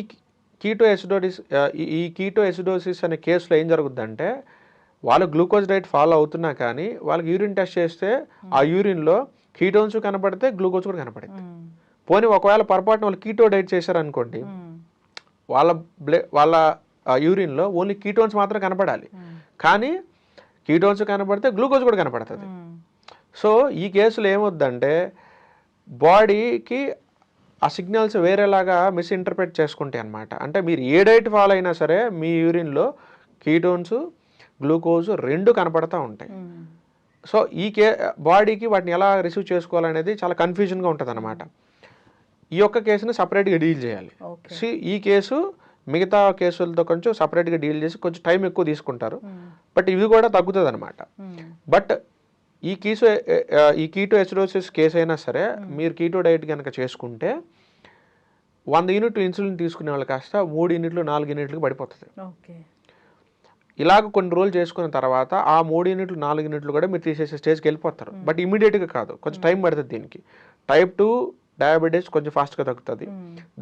కీటో ఎసిడోసిస్ అనే కేసులో ఏం జరుగుతుందంటే వాళ్ళు గ్లూకోజ్ డైట్ ఫాలో అవుతున్నా కానీ వాళ్ళకి యూరిన్ టెస్ట్ చేస్తే ఆ యూరిన్లో కీటోన్స్ కనపడితే గ్లూకోజ్ కూడా కనపడుతుంది. పోనీ ఒకవేళ పొరపాటున వాళ్ళు కీటో డైట్ చేశారనుకోండి, వాళ్ళ యూరిన్లో ఓన్లీ కీటోన్స్ మాత్రం కనపడాలి, కానీ కీటోన్స్ కనపడితే గ్లూకోజ్ కూడా కనపడుతుంది. సో ఈ కేసులో ఏమవుద్దంటే బాడీకి ఆ సిగ్నల్స్ వేరేలాగా మిస్ఇంటర్ప్రెట్ చేసుకుంటాయి అన్నమాట. అంటే మీరు ఏ డైట్ ఫాలో అయినా సరే మీ యూరిన్లో కీటోన్స్ గ్లూకోజ్ రెండు కనపడతా ఉంటాయి. సో ఈ బాడీకి వాటిని ఎలా రిసీవ్ చేసుకోవాలనేది చాలా కన్ఫ్యూజన్గా ఉంటుంది అన్నమాట. ఈ యొక్క కేసుని సపరేట్గా డీల్ చేయాలి. ఈ కేసు మిగతా కేసులతో కొంచెం సపరేట్గా డీల్ చేసి కొంచెం టైం ఎక్కువ తీసుకుంటారు, బట్ ఇది కూడా తగ్గుతుంది అనమాట. బట్ ఈ కీటో ఎసిడోసిస్ కేసు అయినా సరే మీరు కీటో డైట్ కనుక చేసుకుంటే 100 యూనిట్లు ఇన్సులిన్ తీసుకునే వాళ్ళు కాస్త 3 యూనిట్లు 4 యూనిట్లకు పడిపోతుంది. ఇలాగ కొన్ని రోజులు చేసుకున్న తర్వాత ఆ 3 యూనిట్లు 4 యూనిట్లు కూడా మీరు తీసేసే స్టేజ్కి వెళ్ళిపోతారు. బట్ ఇమీడియట్గా కాదు, కొంచెం టైం పడుతుంది దీనికి. టైప్ 2 డయాబెటీస్ కొంచెం ఫాస్ట్గా తగ్గుతుంది,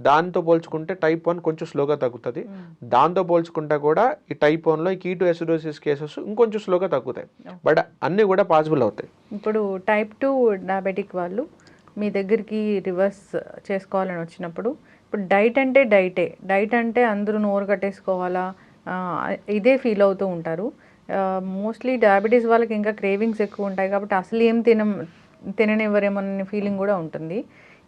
దాంతో పోల్చుకుంటే టైప్ 1 కొంచెం స్లోగా తగ్గుతుంది. దాంతో పోల్చుకుంటే కూడా ఈ టైప్ 1లో ఈ కీటో ఎసిడోసిస్ కేసెస్ ఇంకొంచెం స్లోగా తగ్గుతాయి, బట్ అన్నీ కూడా పాసిబుల్ అవుతాయి. ఇప్పుడు టైప్ 2 డయాబెటిక్ వాళ్ళు మీ దగ్గరికి రివర్స్ చేసుకోవాలని వచ్చినప్పుడు ఇప్పుడు డైట్ అంటే డైట్ అంటే అందరూ నోరు కట్టేసుకోవాలా ఇదే ఫీల్ అవుతూ ఉంటారు. మోస్ట్లీ డయాబెటీస్ వాళ్ళకి ఇంకా క్రేవింగ్స్ ఎక్కువ ఉంటాయి కాబట్టి అసలు ఏం తిననివ్వరేమోననే ఫీలింగ్ కూడా ఉంటుంది.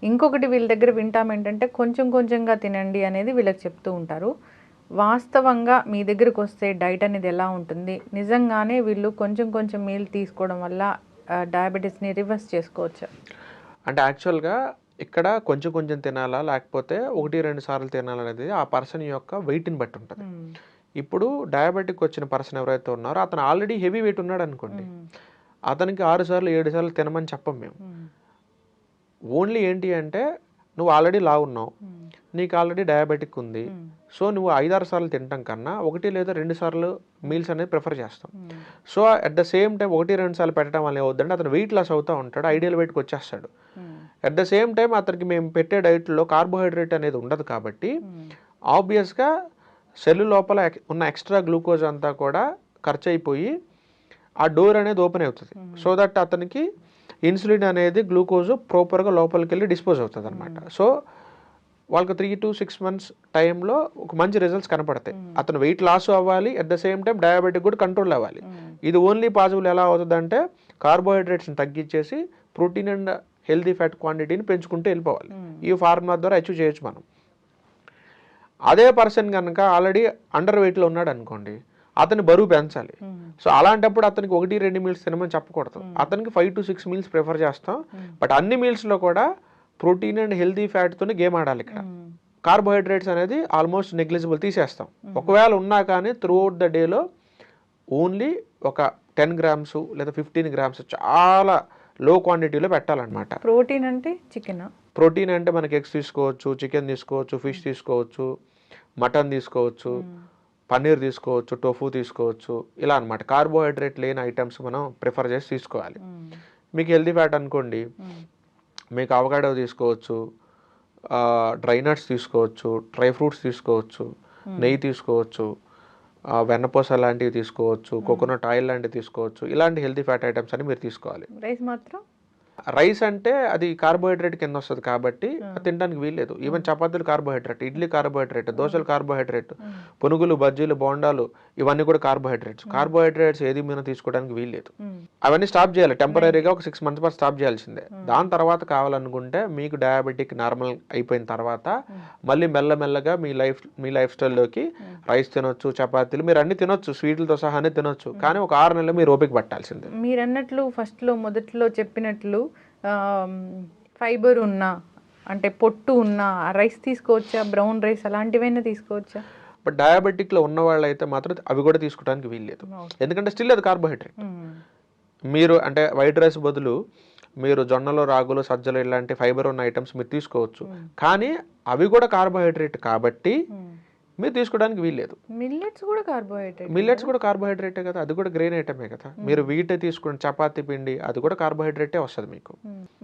ఇంకొకటి వీళ్ళ దగ్గర వింటాం ఏంటంటే కొంచెంగా తినండి అనేది వీళ్ళకి చెప్తూ ఉంటారు. వాస్తవంగా మీ దగ్గరకు వస్తే డైట్ అనేది ఎలా ఉంటుంది, నిజంగానే వీళ్ళు కొంచెం మీల్ తీసుకోవడం వల్ల డయాబెటీస్ని రివర్స్ చేసుకోవచ్చా? అంటే యాక్చువల్గా ఇక్కడ కొంచెం తినాలా లేకపోతే 1-2 సార్లు తినాలనేది ఆ పర్సన్ యొక్క వెయిట్ని బట్టి ఉంటుంది. ఇప్పుడు డయాబెటిక్ వచ్చిన పర్సన్ ఎవరైతే ఉన్నారో అతను ఆల్రెడీ హెవీ వెయిట్ ఉన్నాడు అనుకోండి, అతనికి 6 సార్లు 7 సార్లు తినమని చెప్పం మేము. ఓన్లీ ఏంటి అంటే నువ్వు ఆల్రెడీ లావు ఉన్నావు, నీకు ఆల్రెడీ డయాబెటిక్ ఉంది, సో నువ్వు 5-6 సార్లు తినటం కన్నా 1 లేదా 2 సార్లు మీల్స్ అనేది ప్రిఫర్ చేస్తాం. So at the same time 1-2 సార్లు పెట్టడం వల్ల ఏమవుతుందంటే అతను వెయిట్ లాస్ అవుతూ ఉంటాడు, ఐడియల్ వెయిట్కి వచ్చేస్తాడు. అట్ ద సేమ్ టైం అతనికి మేము పెట్టే డైట్లో కార్బోహైడ్రేట్ అనేది ఉండదు కాబట్టి ఆబ్వియస్గా సెల్ లోపల ఉన్న ఎక్స్ట్రా గ్లూకోజ్ అంతా కూడా ఖర్చు అయిపోయి ఆ డోర్ అనేది ఓపెన్ అవుతుంది. సో దట్ అతనికి ఇన్సులిన్ అనేది గ్లూకోజ్ ప్రాపర్గా లోపలికి వెళ్ళి డిస్పోజ్ అవుతుంది అనమాట. సో వాళ్ళకి 3 to 6 months టైంలో ఒక మంచి రిజల్ట్స్ కనపడతాయి. అతను వెయిట్ లాస్ అవ్వాలి, at the same time diabetic కూడా కంట్రోల్ అవ్వాలి. ఇది ఓన్లీ పాసిబుల్ ఎలా అవుతుందంటే కార్బోహైడ్రేట్స్ని తగ్గించేసి ప్రోటీన్ అండ్ హెల్దీ ఫ్యాట్ క్వాంటిటీని పెంచుకుంటూ వెళ్ళిపోవాలి. ఈ ఫార్ములా ద్వారా అచీవ్ చేయొచ్చు మనం. అదే పర్సన్ కనుక ఆల్రెడీ అండర్ వెయిట్లో ఉన్నాడు అనుకోండి, అతని బరువు పెంచాలి. సో అలాంటప్పుడు అతనికి 1-2 మీల్స్ తినమని చెప్పకూడదు, అతనికి 5 to 6 మీల్స్ ప్రిఫర్ చేస్తాం. బట్ అన్ని మీల్స్లో కూడా ప్రోటీన్ అండ్ హెల్తీ ఫ్యాట్తోనే గేమ్ ఆడాలి. ఇక్కడ కార్బోహైడ్రేట్స్ అనేది ఆల్మోస్ట్ నెగ్లిజిబుల్, తీసేస్తాం. ఒకవేళ ఉన్నా కానీ త్రూ అవుట్ ద డేలో ఓన్లీ ఒక 10 grams లేదా 15 grams చాలా లో క్వాంటిటీలో పెట్టాలన్నమాట. ప్రోటీన్ అంటే చికెన్, ప్రోటీన్ అంటే మనకి ఎగ్స్ తీసుకోవచ్చు, చికెన్ తీసుకోవచ్చు, ఫిష్ తీసుకోవచ్చు, మటన్ తీసుకోవచ్చు, పన్నీర్ తీసుకోవచ్చు, టోఫు తీసుకోవచ్చు, ఇలా అనమాట. కార్బోహైడ్రేట్ లేని ఐటమ్స్ మనం ప్రిఫర్ చేసి తీసుకోవాలి. మీకు హెల్తీ ఫ్యాట్ అనుకోండి, మీకు అవకాడో తీసుకోవచ్చు, డ్రై నట్స్ తీసుకోవచ్చు, డ్రై ఫ్రూట్స్ తీసుకోవచ్చు, నెయ్యి తీసుకోవచ్చు, వెన్నపూస లాంటివి తీసుకోవచ్చు, కోకోనట్ ఆయిల్ లాంటివి తీసుకోవచ్చు. ఇలాంటి హెల్తీ ఫ్యాట్ ఐటమ్స్ అని మీరు తీసుకోవాలి. రైస్ మాత్రం, రైస్ అంటే అది కార్బోహైడ్రేట్ కింద వస్తుంది కాబట్టి అది తినడానికి వీల్లేదు. ఈవెన్ చపాతీలు కార్బోహైడ్రేట్, ఇడ్లీ కార్బోహైడ్రేట్, దోశలు కార్బోహైడ్రేట్, పునుగులు, బజ్జీలు, బోండాలు ఇవన్నీ కూడా కార్బోహైడ్రేట్స్. కార్బోహైడ్రేట్స్ ఏది మనం తీసుకోవడానికి వీల్లేదు. అవన్నీ స్టాప్ చేయాలి. టెంపరీగా ఒక 6 months పాటు స్టాప్ చేయాల్సిందే. దాని తర్వాత కావాలనుకుంటే మీకు డయాబెటిక్ నార్మల్ అయిపోయిన తర్వాత మళ్ళీ మెల్లమెల్లగా మీ లైఫ్ స్టైల్లోకి రైస్ తినొచ్చు, చపాతీలు మీరు అన్ని తినొచ్చు, స్వీట్లతో సహా అన్ని తినొచ్చు. కానీ ఒక 6 నెలలు మీరు ఓపిక పట్టాల్సిందే. మీరు అన్నట్లు మొదట్లో చెప్పినట్లు ఫైబర్ ఉన్న అంటే పొట్టు ఉన్న రైస్ తీసుకోవచ్చా, బ్రౌన్ రైస్ అలాంటివైనా తీసుకోవచ్చా? బట్ డయాబెటిక్లో ఉన్న వాళ్ళు అయితే మాత్రం అవి కూడా తీసుకోవడానికి వీల్లేదు. ఎందుకంటే స్టిల్ అది కార్బోహైడ్రేట్. మీరు అంటే వైట్ రైస్ బదులు మీరు జొన్నలు, రాగులు, సజ్జలు ఇలాంటి ఫైబర్ ఉన్న ఐటమ్స్ మీరు తీసుకోవచ్చు. కానీ అవి కూడా కార్బోహైడ్రేట్ కాబట్టి మీరు తీసుకోవడానికి వీల్లేదు. మిల్లెట్స్ కూడా కార్బోహైడ్రేటే కదా, అది కూడా గ్రెయిన్ ఐటమే కదా. మీరు వీటే తీసుకోండి, చపాతీ పిండి, అది కూడా కార్బోహైడ్రేటే వస్తుంది మీకు.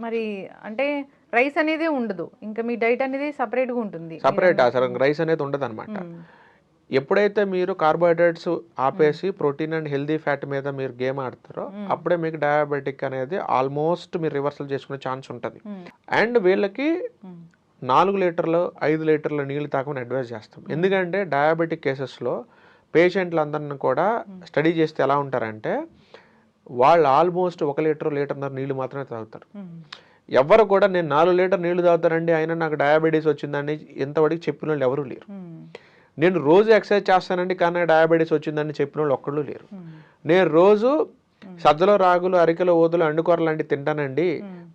మరి అంటే రైస్ అనేది ఉండదు, ఇంకా మీ డైట్ అనేది సపరేట్గా ఉంటుంది. సపరేట్ అసలు రైస్ అనేది ఉండదు అనమాట. ఎప్పుడైతే మీరు కార్బోహైడ్రేట్స్ ఆపేసి ప్రోటీన్ అండ్ హెల్దీ ఫ్యాట్ మీద మీరు గేమ్ ఆడతారో అప్పుడే మీకు డయాబెటిక్ అనేది ఆల్మోస్ట్ మీరు రివర్సల్ చేసుకునే ఛాన్స్ ఉంటుంది. అండ్ వీళ్ళకి 4 లీటర్లు 5 లీటర్ల నీళ్ళు తాగమని అడ్వైజ్ చేస్తాం. ఎందుకంటే డయాబెటిక్ కేసెస్లో పేషెంట్లందరిని కూడా స్టడీ చేస్తే ఎలా ఉంటారంటే వాళ్ళు ఆల్మోస్ట్ 1 లీటర్న్నర నీళ్ళు మాత్రమే తాగుతారు. ఎవరు కూడా నేను 4 లీటర్ నీళ్లు తాగుతానండి అయినా నాకు డయాబెటీస్ వచ్చిందని ఇంతవరకు చెప్పిన వాళ్ళు ఎవరూ లేరు. నేను రోజు ఎక్సర్సైజ్ చేస్తానండి కానీ డయాబెటీస్ వచ్చిందని చెప్పిన వాళ్ళు ఒక్కళ్ళు లేరు. నేను రోజు సజ్జలో, రాగులు, అరికెలు, ఓదులు, అండుకూరలు లాంటివి తింటానండి,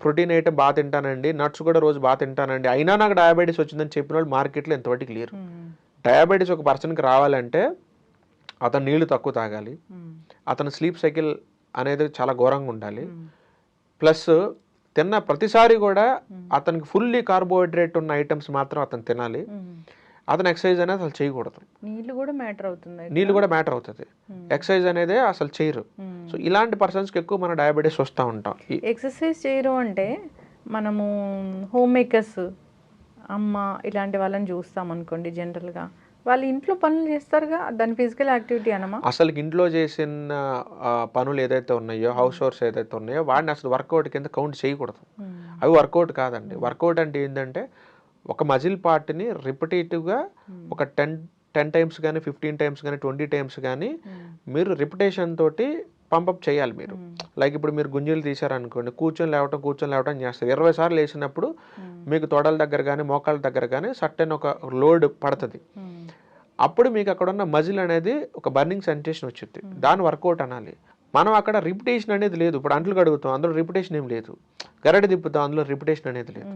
ప్రోటీన్ ఐటమ్ బాగా తింటానండి, నట్స్ కూడా రోజు బాగా తింటానండి, అయినా నాకు డయాబెటీస్ వచ్చిందని చెప్పిన వాళ్ళు మార్కెట్లో ఎంతవరకు లేరు. డయాబెటీస్ ఒక పర్సన్కి రావాలంటే అతను నీళ్లు తక్కువ తాగాలి, అతను స్లీప్ సైకిల్ అనేది చాలా ఘోరంగా ఉండాలి, ప్లస్ తిన్న ప్రతిసారి కూడా అతనికి ఫుల్లీ కార్బోహైడ్రేట్ ఉన్న ఐటమ్స్ మాత్రం అతను తినాలి. అతను ఎక్సర్సైజ్ అనేది అసలు చేయకూడదు. నీళ్ళు కూడా మ్యాటర్ అవుతుంది. ఎక్సర్సైజ్ అనేది అసలు చేయరు. సో ఇలాంటి పర్సన్స్కి ఎక్కువ మన డయాబెటీస్ వస్తూ ఉంటాం. ఎక్సర్సైజ్ చేయరు అంటే మనము హోమ్ మేకర్స్, అమ్మ ఇలాంటి వాళ్ళని చూస్తాం అనుకోండి. జనరల్గా వాళ్ళు ఇంట్లో పనులు చేస్తారుగా, దాని ఫిజికల్ యాక్టివిటీ అనమా? అసలు ఇంట్లో చేసిన పనులు ఏదైతే ఉన్నాయో, హౌస్ హోర్స్ ఏదైతే ఉన్నాయో వాడిని అసలు వర్కౌట్ కింద కౌంట్ చేయకూడదు. అవి వర్కౌట్ కాదండి. వర్కౌట్ అంటే ఏంటంటే ఒక మజిల్ పార్ట్ని రిపిటేటివ్గా ఒక 10 times కానీ 15 times కానీ 20 times కానీ మీరు రిపిటేషన్ తోటి పంపప్ చేయాలి. మీరు లైక్ ఇప్పుడు మీరు గుంజీలు తీశారనుకోండి, కూర్చొని లేవటం చేస్తారు. 20 సార్లు వేసినప్పుడు మీకు తొడల దగ్గర కానీ మోకాళ్ళ దగ్గర కానీ సర్టెన్ ఒక లోడ్ పడుతుంది. అప్పుడు మీకు అక్కడ ఉన్న మజిల్ అనేది ఒక బర్నింగ్ సెన్సేషన్ వచ్చింది, దాని వర్కౌట్ అనాలి. మనం అక్కడ రిపిటేషన్ అనేది లేదు. ఇప్పుడు అంట్లు కడుగుతాం, అందులో రిపిటేషన్ ఏం లేదు. గరటి తిప్పుతాం, అందులో రిపిటేషన్ అనేది లేదు.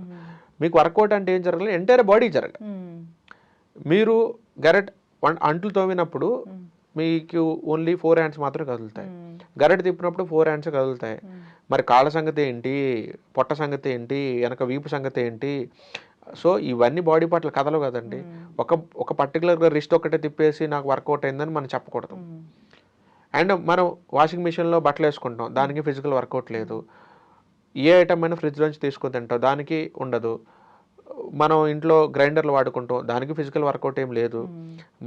మీకు వర్కౌట్ అంటే ఏం జరగాలి, ఎంటైర్ బాడీ జరగాలి. మీరు అంట్లు తోమినప్పుడు మీకు ఓన్లీ 4 hands మాత్రం కదులుతాయి, గరటి తిప్పినప్పుడు 4 hands కదులుతాయి. మరి కాళ్ళ సంగతి ఏంటి, పొట్ట సంగతి ఏంటి, వెనక వీపు సంగతి ఏంటి? సో ఇవన్నీ బాడీ పార్ట్లు కదలవు కదండి. ఒక పర్టికులర్గా రిస్ట్ ఒకటే తిప్పేసి నాకు వర్కౌట్ అయిందని మనం చెప్పకూడదు. అండ్ మనం వాషింగ్ మిషన్లో బట్టలు వేసుకుంటాం, దానికి ఫిజికల్ వర్కౌట్ లేదు. ఏ ఐటమ్ అయినా ఫ్రిడ్జ్ నుంచి తీసుకొని తింటాం, దానికి ఉండదు. మనం ఇంట్లో గ్రైండర్లు వాడుకుంటాం, దానికి ఫిజికల్ వర్కౌట్ ఏం లేదు.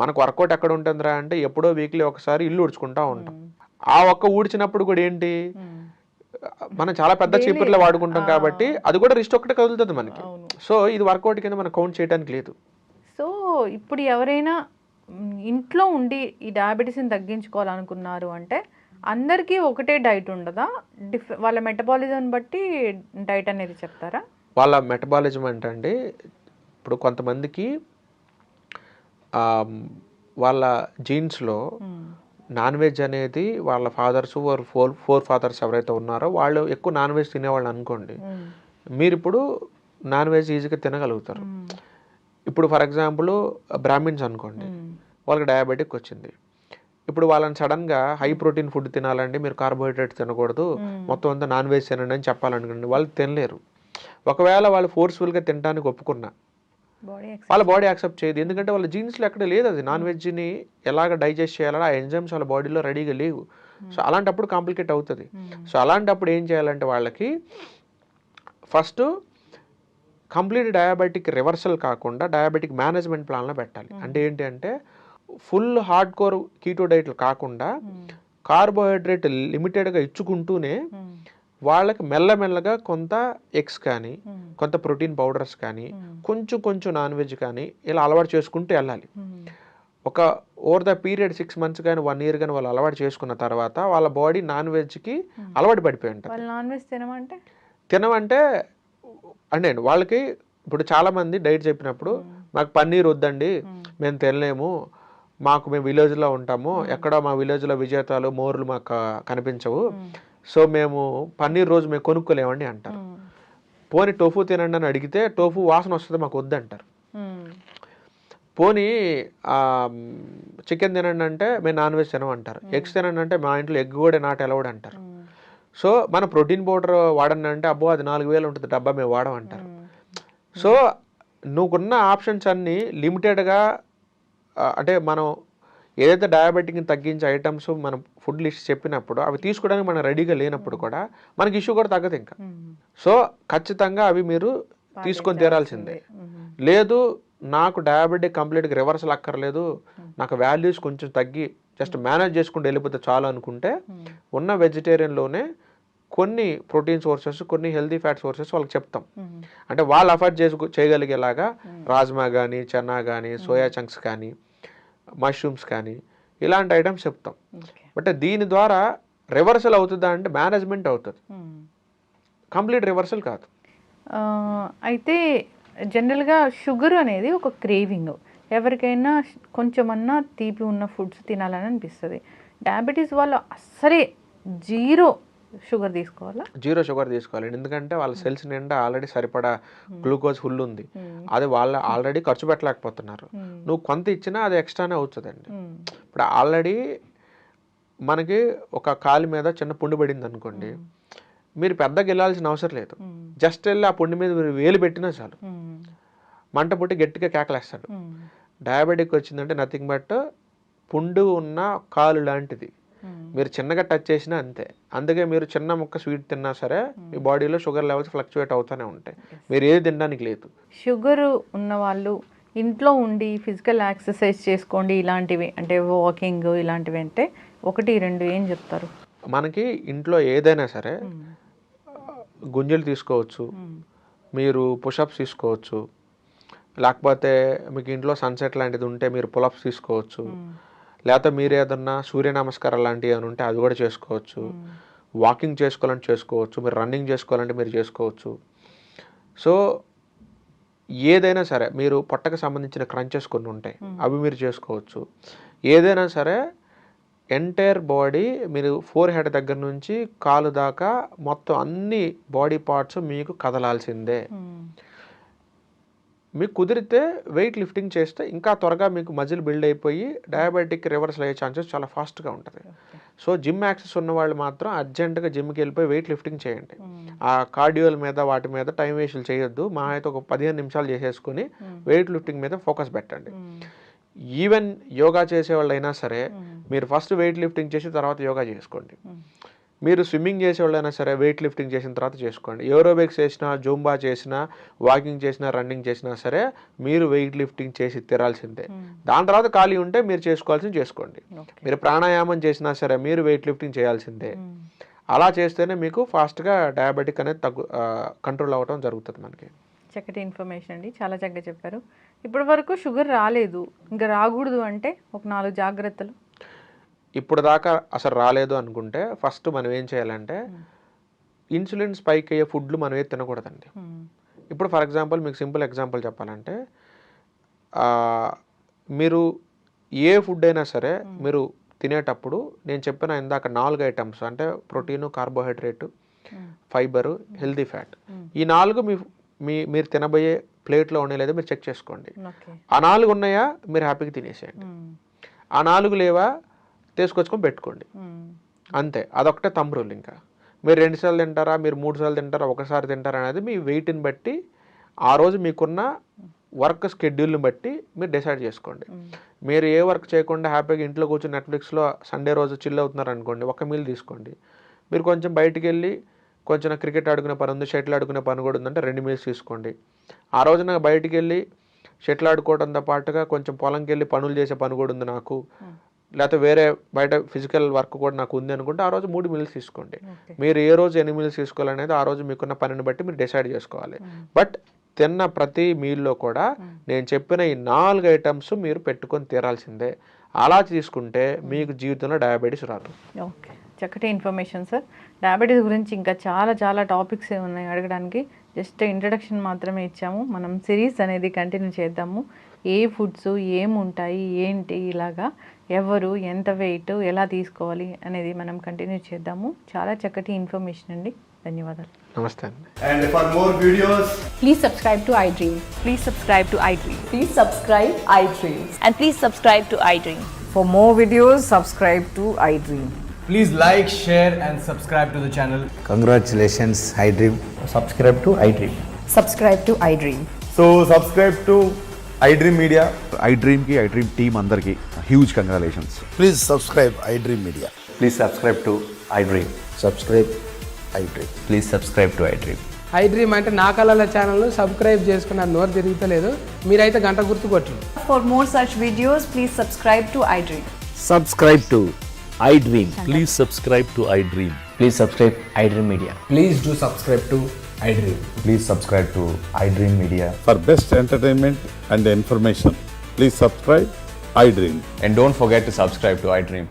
మనకు వర్కౌట్ ఎక్కడ ఉంటుందిరా అంటే ఎప్పుడో వీక్లీ ఒకసారి ఇల్లు ఊడ్చుకుంటూ ఉంటాం. ఆ ఒక్క ఊడ్చినప్పుడు కూడా ఏంటి, మనం చాలా పెద్ద చీపుర్లో వాడుకుంటాం కాబట్టి అది కూడా రిస్ట్ ఒకటే కదులుతుంది మనకి. సో ఇది వర్కౌట్ కింద మనం కౌంట్ చేయడానికి లేదు. సో ఇప్పుడు ఎవరైనా ఇంట్లో ఉండి ఈ డయాబెటీస్ని తగ్గించుకోవాలనుకున్నారు అంటే అందరికీ ఒకటే డైట్ ఉండదా? వాళ్ళ మెటబాలిజం బట్టి డైట్ అనేది చెప్తారా? వాళ్ళ మెటబాలిజం అంటే అండి, ఇప్పుడు కొంతమందికి వాళ్ళ జీన్స్లో నాన్ వెజ్ అనేది వాళ్ళ ఫాదర్స్ ఫోర్ ఫాదర్స్ ఎవరైతే ఉన్నారో వాళ్ళు ఎక్కువ నాన్ వెజ్ తినేవాళ్ళు అనుకోండి, మీరు ఇప్పుడు నాన్ వెజ్ ఈజీగా తినగలుగుతారు. ఇప్పుడు ఫర్ ఎగ్జాంపుల్ బ్రాహ్మిన్స్ అనుకోండి, వాళ్ళకి డయాబెటిక్ వచ్చింది. ఇప్పుడు వాళ్ళని సడన్గా హై ప్రోటీన్ ఫుడ్ తినాలండి, మీరు కార్బోహైడ్రేట్స్ తినకూడదు, మొత్తం అంతా నాన్ వెజ్ తినండి అని చెప్పాలనుకోండి, వాళ్ళు తినలేరు. ఒకవేళ వాళ్ళు ఫోర్స్ఫుల్గా తినడానికి ఒప్పుకున్నా వాళ్ళ బాడీ యాక్సెప్ట్ చేయదు. ఎందుకంటే వాళ్ళ జీన్స్లో ఎక్కడ లేదు అది. నాన్ వెజ్ని ఎలాగ డైజెస్ట్ చేయాలని ఆ ఎంజైమ్స్ వాళ్ళ బాడీలో రెడీగా లేవు. సో అలాంటప్పుడు కాంప్లికేట్ అవుతుంది. సో అలాంటప్పుడు ఏం చేయాలంటే వాళ్ళకి ఫస్ట్ కంప్లీట్ డయాబెటిక్ రివర్సల్ కాకుండా డయాబెటిక్ మేనేజ్మెంట్ ప్లాన్లో పెట్టాలి. అంటే ఏంటి అంటే ఫుల్ హార్డ్ కోర్ కీటో డైట్లు కాకుండా కార్బోహైడ్రేట్ లిమిటెడ్గా ఇచ్చుకుంటూనే వాళ్ళకి మెల్లమెల్లగా కొంత ఎగ్స్ కానీ కొంత ప్రోటీన్ పౌడర్స్ కానీ కొంచెం కొంచెం నాన్ వెజ్ కానీ ఇలా అలవాటు చేసుకుంటూ వెళ్ళాలి. ఒక ఓవర్ ద పీరియడ్ 6 months కానీ 1 year కానీ వాళ్ళు అలవాటు చేసుకున్న తర్వాత వాళ్ళ బాడీ నాన్ వెజ్కి అలవాటు పడిపోయి ఉంటుంది. నాన్ వెజ్ తినమంటే అంటే వాళ్ళకి ఇప్పుడు చాలామంది డైట్ చెప్పినప్పుడు మాకు పన్నీర్ వద్దండి, మేము తినలేము, మేము విలేజ్లో ఉంటాము, ఎక్కడ మా విలేజ్లో విజేతాలు మోర్లు మాకు కనిపించవు, సో మేము పన్నీర్ రోజు మేము కొనుక్కోలేమండి అంటారు. పోనీ టోఫు తినండి అని అడిగితే టోఫు వాసన వస్తుంది మాకు వద్దంటారు. పోనీ చికెన్ తినండి అంటే మేము నాన్ వెజ్ తినమంటారు. ఎగ్స్ తినండి అంటే మా ఇంట్లో ఎగ్ కూడా నాట్ అలౌడ్ అంటారు. సో మన ప్రోటీన్ పౌడర్ వాడండి అంటే అబ్బో అది 4000 ఉంటుంది డబ్బా మేము వాడమంటారు. సో నువ్వుకున్న ఆప్షన్స్ అన్నీ లిమిటెడ్గా, అంటే మనం ఏదైతే డయాబెటిక్ని తగ్గించే ఐటమ్స్ మనం ఫుడ్ లిస్ట్ చెప్పినప్పుడు అవి తీసుకోవడానికి మనం రెడీగా లేనప్పుడు కూడా మనకి ఇష్యూ కూడా తగ్గదు ఇంకా. సో ఖచ్చితంగా అవి మీరు తీసుకొని తీరాల్సిందే. లేదు నాకు డయాబెటిక్ కంప్లీట్గా రివర్సల్ అక్కర్లేదు, నాకు వాల్యూస్ కొంచెం తగ్గి జస్ట్ మేనేజ్ చేసుకుంటూ వెళ్ళిపోతే చాలు అనుకుంటే ఉన్న వెజిటేరియన్లోనే కొన్ని ప్రోటీన్ సోర్సెస్ కొన్ని హెల్తీ ఫ్యాట్ సోర్సెస్ వాళ్ళకి చెప్తాం. అంటే వాళ్ళు అఫోర్డ్ చేయగలిగేలాగా రాజ్మా కానీ చన్నా కానీ సోయా చంక్స్ కానీ మష్రూమ్స్ కానీ ఇలాంటి ఐటమ్స్ చెప్తాం. బట్ దీని ద్వారా రివర్సల్ అవుతుందా అంటే మేనేజ్మెంట్ అవుతుంది, కంప్లీట్ రివర్సల్ కాదు. అయితే జనరల్గా షుగర్ అనేది ఒక క్రేవింగ్, ఎవరికైనా కొంచెమన్నా తీపి ఉన్న ఫుడ్స్ తినాలని అనిపిస్తుంది. డయాబెటీస్ వాళ్ళు అస్సలే జీరో షుగర్ తీసుకోవాలా? జీరో షుగర్ తీసుకోవాలి. ఎందుకంటే వాళ్ళ సెల్స్ నిండా ఆల్రెడీ సరిపడా గ్లూకోజ్ ఫుల్ ఉంది, అది వాళ్ళ ఆల్రెడీ ఖర్చు పెట్టలేకపోతున్నారు. నువ్వు కొంత ఇచ్చినా అది ఎక్స్ట్రానే అవుతుందండి. ఇప్పుడు ఆల్రెడీ మనకి ఒక కాలు మీద చిన్న పుండు పడింది అనుకోండి, మీరు పెద్దగా వెళ్ళాల్సిన అవసరం లేదు, జస్ట్ వెళ్ళి ఆ పుండు మీద మీరు వేలు పెట్టినా చాలు మంట పుట్టి గట్టిగా కేకలేస్తాడు. డయాబెటిక్ వచ్చిందంటే నథింగ్ బట్ పుండు ఉన్న కాలు లాంటిది, మీరు చిన్నగా టచ్ చేసినా అంతే. అందుకే మీరు చిన్న ముక్క స్వీట్ తిన్నా సరే మీ బాడీలో షుగర్ లెవెల్స్ ఫ్లక్చువేట్ అవుతూనే ఉంటాయి, మీరు ఏది తినడానికి లేదు. షుగర్ ఉన్న వాళ్ళు ఇంట్లో ఉండి ఫిజికల్ ఎక్సర్సైజ్ చేసుకోండి ఇలాంటివి, అంటే వాకింగ్ ఇలాంటివి అంటే 1-2 ఏం చెప్తారు? మనకి ఇంట్లో ఏదైనా సరే గుంజలు తీసుకోవచ్చు, మీరు పుషప్స్ తీసుకోవచ్చు, లేకపోతే మీకు ఇంట్లో సన్సెట్ లాంటిది ఉంటే మీరు పులప్స్ తీసుకోవచ్చు, లేకపోతే మీరు ఏదన్నా సూర్య నమస్కారాలు లాంటివి ఏమైనా ఉంటే అది కూడా చేసుకోవచ్చు, వాకింగ్ చేసుకోవాలంటే చేసుకోవచ్చు, మీరు రన్నింగ్ చేసుకోవాలంటే మీరు చేసుకోవచ్చు. సో ఏదైనా సరే మీరు పొట్టకు సంబంధించిన క్రంచెస్ కొన్ని ఉంటాయి అవి మీరు చేసుకోవచ్చు. ఏదైనా సరే ఎంటైర్ బాడీ మీరు ఫోర్ హెడ్ దగ్గర నుంచి కాలు దాకా మొత్తం అన్ని బాడీ పార్ట్స్ మీకు కదలాల్సిందే. మీకు కుదిరితే వెయిట్ లిఫ్టింగ్ చేస్తే ఇంకా త్వరగా మీకు మజిల్ బిల్డ్ అయిపోయి డయాబెటిక్ రివర్సల్ అయ్యే ఛాన్సెస్ చాలా ఫాస్ట్గా ఉంటుంది. సో జిమ్ యాక్సెస్ ఉన్న వాళ్ళు మాత్రం అర్జెంటుగా జిమ్కి వెళ్ళిపోయి వెయిట్ లిఫ్టింగ్ చేయండి. ఆ కార్డియోల మీద వాటి మీద టైం వేస్ట్లు చేయొద్దు, మా అయితే ఒక 15 నిమిషాలు చేసేసుకొని వెయిట్ లిఫ్టింగ్ మీద ఫోకస్ పెట్టండి. ఈవెన్ యోగా చేసేవాళ్ళు అయినా సరే మీరు ఫస్ట్ వెయిట్ లిఫ్టింగ్ చేసి తర్వాత యోగా చేసుకోండి. మీరు స్విమ్మింగ్ చేసేవాళ్ళైనా సరే వెయిట్ లిఫ్టింగ్ చేసిన తర్వాత చేసుకోండి. ఏరోబిక్స్ చేసినా, జూంబా చేసినా, వాకింగ్ చేసినా, రన్నింగ్ చేసినా సరే మీరు వెయిట్ లిఫ్టింగ్ చేసి తిరాల్సిందే. దాని తర్వాత ఖాళీ ఉంటే మీరు చేసుకోవాల్సింది చేసుకోండి. మీరు ప్రాణాయామం చేసినా సరే మీరు వెయిట్ లిఫ్టింగ్ చేయాల్సిందే. అలా చేస్తేనే మీకు ఫాస్ట్గా డయాబెటిక్ అనేది కంట్రోల్ అవ్వడం జరుగుతుంది. మనకి చక్కటి ఇన్ఫర్మేషన్ అండి, చాలా చక్కగా చెప్పారు. ఇప్పటి వరకు షుగర్ రాలేదు, ఇంకా రాకూడదు అంటే ఒక 4 జాగ్రత్తలు. ఇప్పుడు దాకా అసలు రాలేదు అనుకుంటే ఫస్ట్ మనం ఏం చేయాలంటే ఇన్సులిన్ స్పైక్ అయ్యే ఫుడ్లు మనం ఏది తినకూడదండి. ఇప్పుడు ఫర్ ఎగ్జాంపుల్ మీకు సింపుల్ ఎగ్జాంపుల్ చెప్పాలంటే మీరు ఏ ఫుడ్ అయినా సరే మీరు తినేటప్పుడు నేను చెప్పిన ఇందాక 4 ఐటమ్స్ అంటే protein, carbohydrate, fibre, healthy fat, ఈ 4 మీరు తినబోయే ప్లేట్లో ఉన్నాయి లేదా మీరు చెక్ చేసుకోండి. ఆ 4 ఉన్నాయా మీరు హ్యాపీగా తినేసేయండి. ఆ 4 లేవా తీసుకొచ్చుకొని పెట్టుకోండి, అంతే. అదొకటే థంబ్ రూల్. ఇంకా మీరు 2 సార్లు తింటారా, మీరు 3 సార్లు తింటారా, ఒకసారి తింటారా అనేది మీ వెయిట్ని బట్టి, ఆ రోజు మీకున్న వర్క్ షెడ్యూల్ని బట్టి మీరు డిసైడ్ చేసుకోండి. మీరు ఏ వర్క్ చేయకుండా హ్యాపీగా ఇంట్లో కూర్చొని నెట్ఫ్లిక్స్లో సండే రోజు చిల్ అవుతున్నారు అనుకోండి, ఒక మీల్ తీసుకోండి. మీరు కొంచెం బయటికి వెళ్ళి కొంచెం క్రికెట్ ఆడుకునే పని ఉంది, షటిల్ ఆడుకునే పని కూడా ఉందంటే 2 మీల్స్ తీసుకోండి. ఆ రోజున బయటికి వెళ్ళి షటిల్ ఆడుకోవడంతో పాటుగా కొంచెం పొలంకి వెళ్ళి పనులు చేసే పని కూడా ఉంది నాకు, లేకపోతే వేరే బయట ఫిజికల్ వర్క్ కూడా నాకు ఉంది అనుకుంటే ఆ రోజు 3 మీల్స్ తీసుకోండి. మీరు ఏ రోజు ఎన్ని మీల్స్ తీసుకోవాలనేది ఆ రోజు మీకున్న పనిని బట్టి మీరు డిసైడ్ చేసుకోవాలి. బట్ తిన్న ప్రతి మీల్లో కూడా నేను చెప్పిన ఈ 4 ఐటమ్స్ మీరు పెట్టుకొని తీరాల్సిందే. అలా తీసుకుంటే మీకు జీవితంలో డయాబెటీస్ రాదు. ఓకే, చక్కటి ఇన్ఫర్మేషన్ సార్. డయాబెటీస్ గురించి ఇంకా చాలా టాపిక్స్ ఉన్నాయి అడగడానికి. జస్ట్ ఇంట్రడక్షన్ మాత్రమే ఇచ్చాము. మనం సిరీస్ అనేది కంటిన్యూ చేద్దాము. ఏ ఫుడ్స్ ఏముంటాయి ఏంటి, ఇలాగా ఎవరు ఎంత వెయిట్ ఎలా తీసుకోవాలి అనేది మనం కంటిన్యూ చేద్దాము. చాలా చక్కటి ఇన్ఫర్మేషన్ అండి. ధన్యవాదాలు. నమస్తే అండి. And for more videos, Please subscribe to iDream. Please subscribe to iDream. Please subscribe iDream. And please subscribe to iDream. For more videos, subscribe to iDream. please like, share and subscribe to the channel. Congratulations, iDream. Subscribe to iDream. Subscribe to iDream. So subscribe to iDream Media. iDream team andarki huge congratulations. Please subscribe iDream Media. Please subscribe to iDream. Subscribe iDream. Please subscribe to iDream. iDream అంటే నా కళల ఛానల్ను సబ్స్క్రైబ్ చేసుకున్న నోరు తిరుగుతలేదు, మీరైతే గంట గుర్తు కొట్టండి. For more such videos, please subscribe to iDream. Subscribe to iDream. Please subscribe to iDream. Please subscribe iDream Media. Please do subscribe to iDream. Please subscribe to iDream Media. For best entertainment and information, please subscribe iDream. And don't forget to subscribe to iDream.